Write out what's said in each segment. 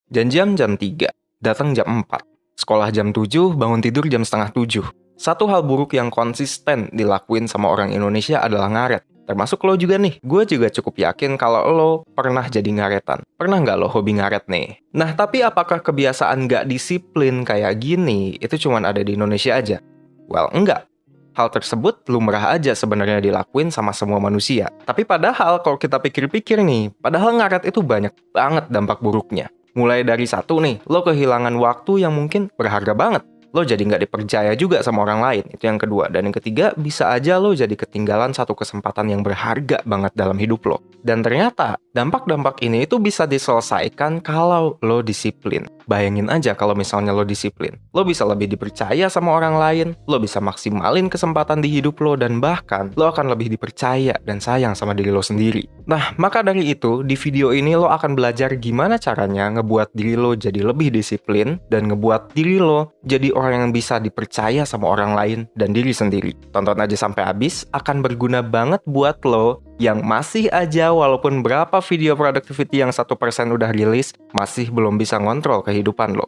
Janjian jam 3, datang jam 4. Sekolah jam 7, bangun tidur jam setengah 7. Satu hal buruk yang konsisten dilakuin sama orang Indonesia adalah ngaret. Termasuk lo juga nih, gue juga cukup yakin kalau lo pernah jadi ngaretan. Pernah nggak lo hobi ngaret nih? Nah, tapi apakah kebiasaan nggak disiplin kayak gini, itu cuma ada di Indonesia aja? Well, enggak. Hal tersebut lumrah aja sebenarnya dilakuin sama semua manusia. Tapi padahal kalau kita pikir-pikir nih, padahal ngaret itu banyak banget dampak buruknya. Mulai dari satu nih, lo kehilangan waktu yang mungkin berharga banget. Lo jadi nggak dipercaya juga sama orang lain, itu yang kedua. Dan yang ketiga, bisa aja lo jadi ketinggalan satu kesempatan yang berharga banget dalam hidup lo. Dan ternyata, dampak-dampak ini itu bisa diselesaikan kalau lo disiplin. Bayangin aja kalau misalnya lo disiplin. Lo bisa lebih dipercaya sama orang lain, lo bisa maksimalin kesempatan di hidup lo, dan bahkan lo akan lebih dipercaya dan sayang sama diri lo sendiri. Nah, maka dari itu, di video ini lo akan belajar gimana caranya ngebuat diri lo jadi lebih disiplin dan ngebuat diri lo jadi orang yang bisa dipercaya sama orang lain dan diri sendiri. Tonton aja sampai habis, akan berguna banget buat lo yang masih aja walaupun berapa video productivity yang 1% udah rilis, masih belum bisa ngontrol kehidupan lo.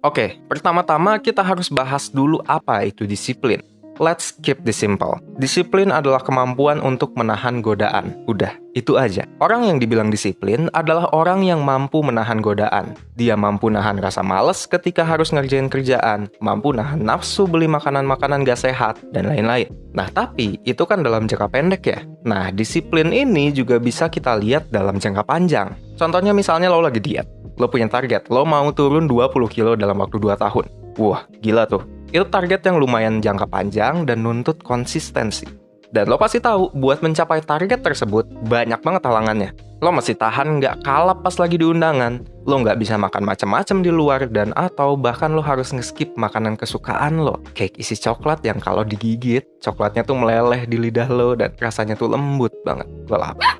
Oke, pertama-tama kita harus bahas dulu apa itu disiplin. Let's keep this simple. Disiplin adalah kemampuan untuk menahan godaan. Udah, itu aja. Orang yang dibilang disiplin adalah orang yang mampu menahan godaan. Dia mampu nahan rasa males ketika harus ngerjain kerjaan, mampu nahan nafsu beli makanan-makanan gak sehat, dan lain-lain. Nah, tapi itu kan dalam jangka pendek ya. Nah, disiplin ini juga bisa kita lihat dalam jangka panjang. Contohnya misalnya lo lagi diet. Lo punya target, lo mau turun 20 kilo dalam waktu 2 tahun. Wah, gila tuh. Itu target yang lumayan jangka panjang dan nuntut konsistensi. Dan lo pasti tahu, buat mencapai target tersebut, banyak banget halangannya. Lo masih tahan nggak kalap pas lagi di undangan, lo nggak bisa makan macam-macam di luar, dan atau bahkan lo harus nge-skip makanan kesukaan lo. Cake isi coklat yang kalau digigit, coklatnya tuh meleleh di lidah lo, dan rasanya tuh lembut banget. Gue lapar.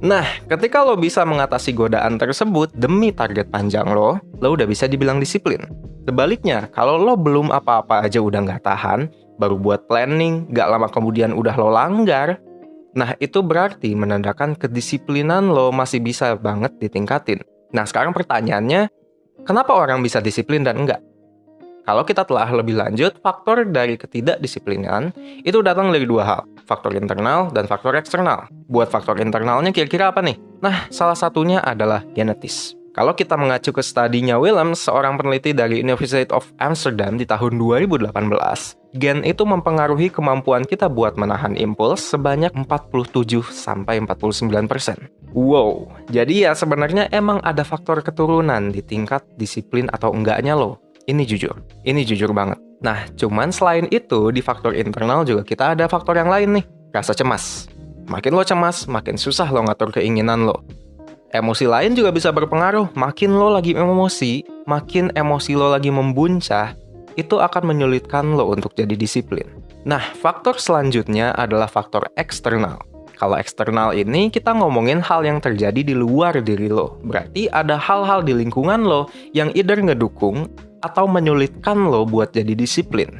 Nah, ketika lo bisa mengatasi godaan tersebut demi target panjang lo udah bisa dibilang disiplin. Sebaliknya, kalau lo belum apa-apa aja udah nggak tahan, baru buat planning, nggak lama kemudian udah lo langgar, nah itu berarti menandakan kedisiplinan lo masih bisa banget ditingkatin. Nah, sekarang pertanyaannya, kenapa orang bisa disiplin dan enggak? Kalau kita telah lebih lanjut, faktor dari ketidakdisiplinan itu datang dari dua hal, faktor internal dan faktor eksternal. Buat faktor internalnya kira-kira apa nih? Nah, salah satunya adalah genetis. Kalau kita mengacu ke studinya Willems, seorang peneliti dari University of Amsterdam di tahun 2018, gen itu mempengaruhi kemampuan kita buat menahan impuls sebanyak 47-49%. Wow, jadi ya sebenarnya emang ada faktor keturunan di tingkat disiplin atau enggaknya lo. Ini jujur banget. Nah, cuman selain itu, di faktor internal juga kita ada faktor yang lain nih, rasa cemas. Makin lo cemas, makin susah lo ngatur keinginan lo. Emosi lain juga bisa berpengaruh. Makin lo lagi emosi, makin emosi lo lagi membuncah, itu akan menyulitkan lo untuk jadi disiplin. Nah, faktor selanjutnya adalah faktor eksternal. Kalau eksternal ini kita ngomongin hal yang terjadi di luar diri lo. Berarti ada hal-hal di lingkungan lo yang either ngedukung atau menyulitkan lo buat jadi disiplin.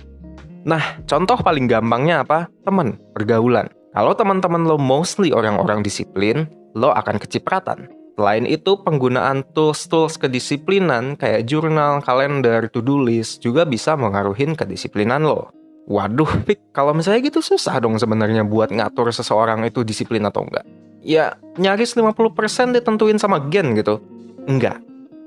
Nah, contoh paling gampangnya apa? Teman, pergaulan. Kalau teman-teman lo mostly orang-orang disiplin, lo akan kecipratan. Selain itu, penggunaan tools-tools kedisiplinan kayak jurnal, kalender, to-do list juga bisa mengaruhin kedisiplinan lo. Waduh, Pik, kalau misalnya gitu susah dong sebenarnya buat ngatur seseorang itu disiplin atau enggak. Ya, nyaris 50% ditentuin sama gen gitu. Enggak.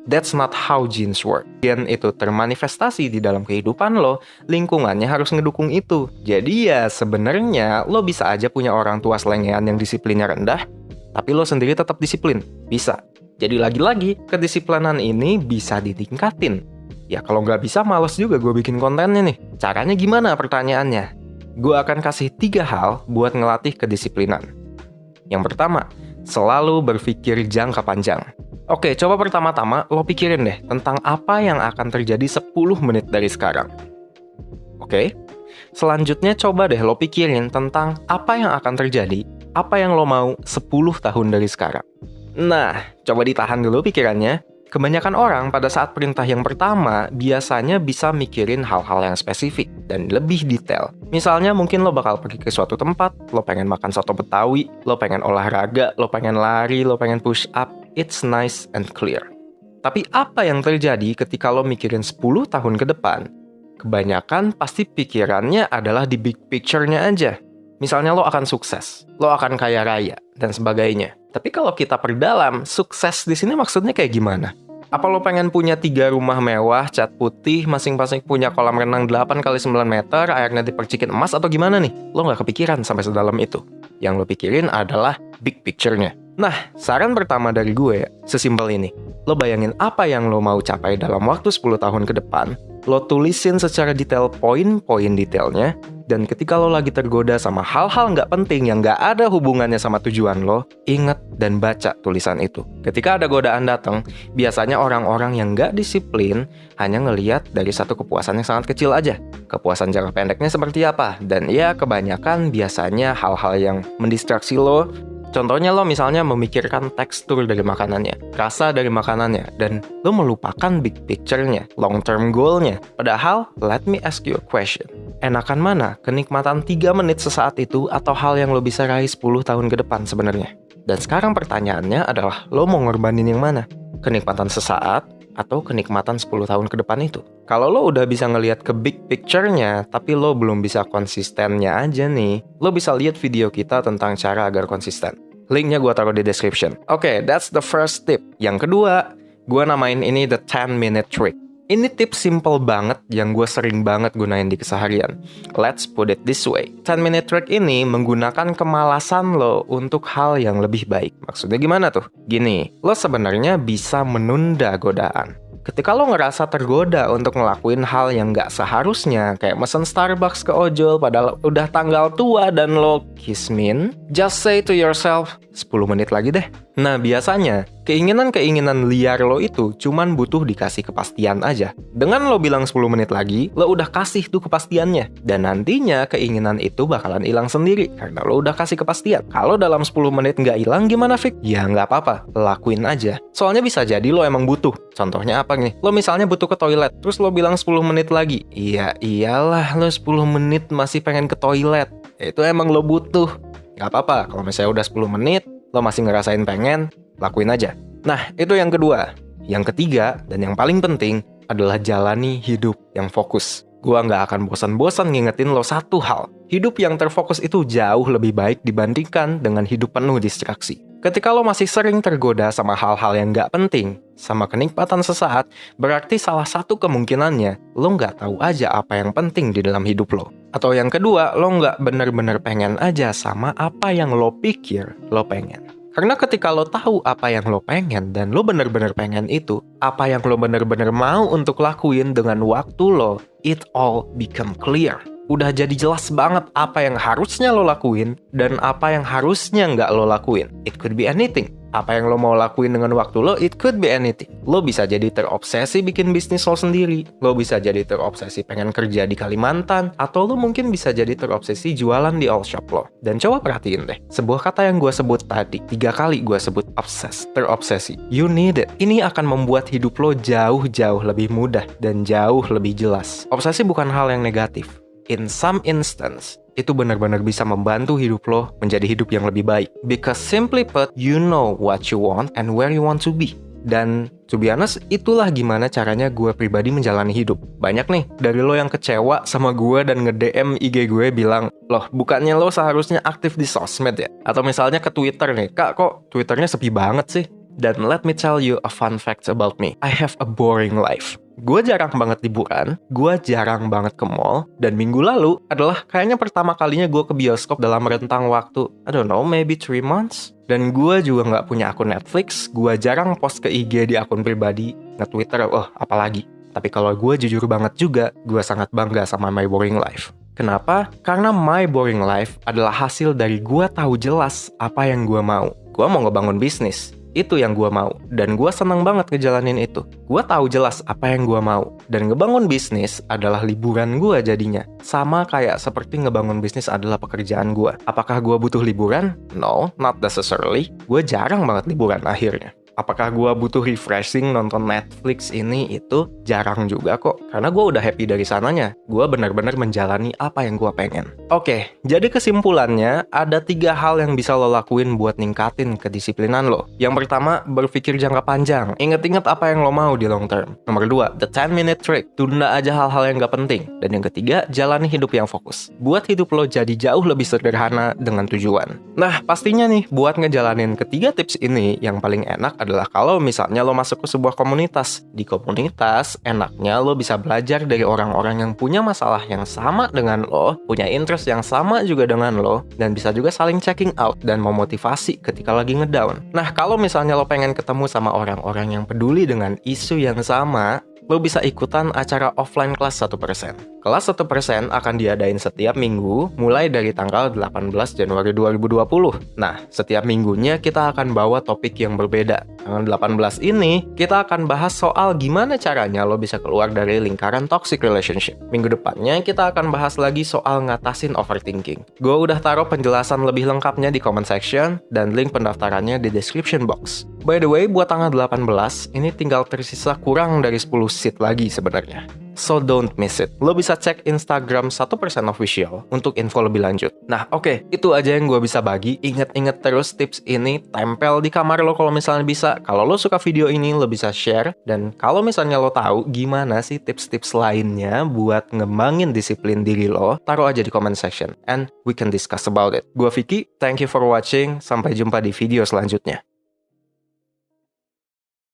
That's not how genes work. Gen itu termanifestasi di dalam kehidupan lo, lingkungannya harus ngedukung itu. Jadi ya sebenarnya lo bisa aja punya orang tua selengean yang disiplinnya rendah, tapi lo sendiri tetap disiplin. Bisa. Jadi lagi-lagi, kedisiplinan ini bisa ditingkatin. Ya kalau nggak bisa, males juga gue bikin kontennya nih. Caranya gimana pertanyaannya? Gue akan kasih 3 hal buat ngelatih kedisiplinan. Yang pertama, selalu berpikir jangka panjang. Oke, coba pertama-tama lo pikirin deh tentang apa yang akan terjadi 10 menit dari sekarang. Oke? Selanjutnya coba deh lo pikirin tentang apa yang akan terjadi, apa yang lo mau 10 tahun dari sekarang. Nah, coba ditahan dulu pikirannya. Kebanyakan orang pada saat perintah yang pertama biasanya bisa mikirin hal-hal yang spesifik dan lebih detail. Misalnya mungkin lo bakal pergi ke suatu tempat, lo pengen makan soto Betawi, lo pengen olahraga, lo pengen lari, lo pengen push up. It's nice and clear. Tapi apa yang terjadi ketika lo mikirin 10 tahun ke depan? Kebanyakan pasti pikirannya adalah di big picture-nya aja. Misalnya lo akan sukses, lo akan kaya raya, dan sebagainya. Tapi kalau kita perdalam, sukses di sini maksudnya kayak gimana? Apa lo pengen punya 3 rumah mewah, cat putih, masing-masing punya kolam renang 8x9 meter, airnya dipercikin emas, atau gimana nih? Lo nggak kepikiran sampai sedalam itu. Yang lo pikirin adalah big picture-nya. Nah, saran pertama dari gue, sesimpel ini. Lo bayangin apa yang lo mau capai dalam waktu 10 tahun ke depan, lo tulisin secara detail poin-poin detailnya, dan ketika lo lagi tergoda sama hal-hal nggak penting yang nggak ada hubungannya sama tujuan lo, inget dan baca tulisan itu. Ketika ada godaan datang, biasanya orang-orang yang nggak disiplin hanya ngelihat dari satu kepuasan yang sangat kecil aja. Kepuasan jangka pendeknya seperti apa? Dan ya, kebanyakan biasanya hal-hal yang mendistraksi lo. Contohnya lo misalnya memikirkan tekstur dari makanannya, rasa dari makanannya, dan lo melupakan big picture-nya, long-term goal-nya. Padahal, let me ask you a question. Enakan mana? Kenikmatan 3 menit sesaat itu atau hal yang lo bisa raih 10 tahun ke depan sebenarnya? Dan sekarang pertanyaannya adalah, lo mau ngorbanin yang mana? Kenikmatan sesaat atau kenikmatan 10 tahun ke depan itu? Kalau lo udah bisa ngelihat ke big picture-nya, tapi lo belum bisa konsistennya aja nih, lo bisa lihat video kita tentang cara agar konsisten. Linknya gue taruh di description. Oke, that's the first tip. Yang kedua, gue namain ini the 10-minute trick. Ini tips simple banget yang gue sering banget gunain di keseharian. Let's put it this way. 10-minute trick ini menggunakan kemalasan lo untuk hal yang lebih baik. Maksudnya gimana tuh? Gini, lo sebenarnya bisa menunda godaan. Ketika lo ngerasa tergoda untuk ngelakuin hal yang gak seharusnya, kayak mesen Starbucks ke ojol padahal udah tanggal tua dan lo kismin, just say to yourself, 10 menit lagi deh. Nah, biasanya, keinginan-keinginan liar lo itu cuman butuh dikasih kepastian aja. Dengan lo bilang 10 menit lagi, lo udah kasih tuh kepastiannya. Dan nantinya keinginan itu bakalan hilang sendiri, karena lo udah kasih kepastian. Kalau dalam 10 menit nggak hilang gimana, Fik? Ya nggak apa-apa, lakuin aja. Soalnya bisa jadi lo emang butuh. Contohnya apa nih? Lo misalnya butuh ke toilet, terus lo bilang 10 menit lagi. Iya, iyalah lo 10 menit masih pengen ke toilet. Itu emang lo butuh. Nggak apa-apa, kalau misalnya udah 10 menit, lo masih ngerasain pengen, lakuin aja. Nah, itu yang kedua. Yang ketiga, dan yang paling penting, adalah jalani hidup yang fokus. Gua nggak akan bosan-bosan ngingetin lo satu hal. Hidup yang terfokus itu jauh lebih baik dibandingkan dengan hidup penuh distraksi. Ketika lo masih sering tergoda sama hal-hal yang nggak penting, sama kenikmatan sesaat, berarti salah satu kemungkinannya, lo nggak tahu aja apa yang penting di dalam hidup lo. Atau yang kedua, lo nggak bener-bener pengen aja sama apa yang lo pikir lo pengen. Karena ketika lo tahu apa yang lo pengen dan lo bener-bener pengen itu, apa yang lo bener-bener mau untuk lakuin dengan waktu lo, it all become clear. Udah jadi jelas banget apa yang harusnya lo lakuin dan apa yang harusnya nggak lo lakuin. It could be anything. Apa yang lo mau lakuin dengan waktu lo, it could be anything. Lo bisa jadi terobsesi bikin bisnis lo sendiri. Lo bisa jadi terobsesi pengen kerja di Kalimantan. Atau lo mungkin bisa jadi terobsesi jualan di all shop lo. Dan coba perhatiin deh, sebuah kata yang gue sebut tadi, 3 kali gue sebut obses, terobsesi. You need it. Ini akan membuat hidup lo jauh-jauh lebih mudah dan jauh lebih jelas. Obsesi bukan hal yang negatif. In some instance, itu benar-benar bisa membantu hidup lo menjadi hidup yang lebih baik. Because simply put, you know what you want and where you want to be. Dan to be honest, itulah gimana caranya gue pribadi menjalani hidup. Banyak nih dari lo yang kecewa sama gue dan nge-DM IG gue bilang, loh bukannya lo seharusnya aktif di sosmed ya? Atau misalnya ke Twitter nih, kak kok Twitternya sepi banget sih? Dan let me tell you a fun fact about me. I have a boring life. Gue jarang banget liburan, gue jarang banget ke mall, dan minggu lalu adalah kayaknya pertama kalinya gue ke bioskop dalam rentang waktu, I don't know, maybe 3 months. Dan gue juga nggak punya akun Netflix, gue jarang post ke IG di akun pribadi, nge-Twitter, apalagi. Tapi kalau gue jujur banget juga, gue sangat bangga sama my boring life. Kenapa? Karena my boring life adalah hasil dari gue tahu jelas apa yang gue mau. Gue mau ngebangun bisnis. Itu yang gue mau, dan gue senang banget ngejalanin itu. Gue tahu jelas apa yang gue mau, dan ngebangun bisnis adalah liburan gue jadinya. Sama kayak seperti ngebangun bisnis adalah pekerjaan gue. Apakah gue butuh liburan? No, not necessarily. Gue jarang banget liburan akhirnya. apakah gue butuh refreshing nonton Netflix ini itu jarang juga kok. Karena gue udah happy dari sananya. Gue benar-benar menjalani apa yang gue pengen. Oke, jadi kesimpulannya ada 3 hal yang bisa lo lakuin buat ningkatin kedisiplinan lo. Yang pertama, berpikir jangka panjang. Ingat-ingat apa yang lo mau di long term. Nomor 2, the 10-minute trick. Tunda aja hal-hal yang gak penting. Dan yang ketiga, jalani hidup yang fokus. Buat hidup lo jadi jauh lebih sederhana dengan tujuan. Nah, pastinya nih, buat ngejalanin ketiga tips ini, yang paling enak adalah kalau misalnya lo masuk ke sebuah komunitas. Di komunitas, enaknya lo bisa belajar dari orang-orang yang punya masalah yang sama dengan lo, punya interest yang sama juga dengan lo, dan bisa juga saling checking out dan memotivasi ketika lagi ngedown. Nah, kalau misalnya lo pengen ketemu sama orang-orang yang peduli dengan isu yang sama, lo bisa ikutan acara offline kelas 1%. Kelas 1% akan diadain setiap minggu, mulai dari tanggal 18 Januari 2020. Nah, setiap minggunya kita akan bawa topik yang berbeda. Tanggal 18 ini, kita akan bahas soal gimana caranya lo bisa keluar dari lingkaran toxic relationship. Minggu depannya, kita akan bahas lagi soal ngatasin overthinking. Gue udah taruh penjelasan lebih lengkapnya di comment section, dan link pendaftarannya di description box. By the way, buat tanggal 18, ini tinggal tersisa kurang dari 10 seat lagi sebenarnya. So don't miss it. Lo bisa cek Instagram 1% official untuk info lebih lanjut. Nah, oke, itu aja yang gue bisa bagi. Ingat-ingat terus tips ini, tempel di kamar lo kalau misalnya bisa. Kalau lo suka video ini, lo bisa share. Dan kalau misalnya lo tahu gimana sih tips-tips lainnya buat ngembangin disiplin diri lo, taruh aja di comment section. And we can discuss about it. Gue Vicky, thank you for watching. Sampai jumpa di video selanjutnya.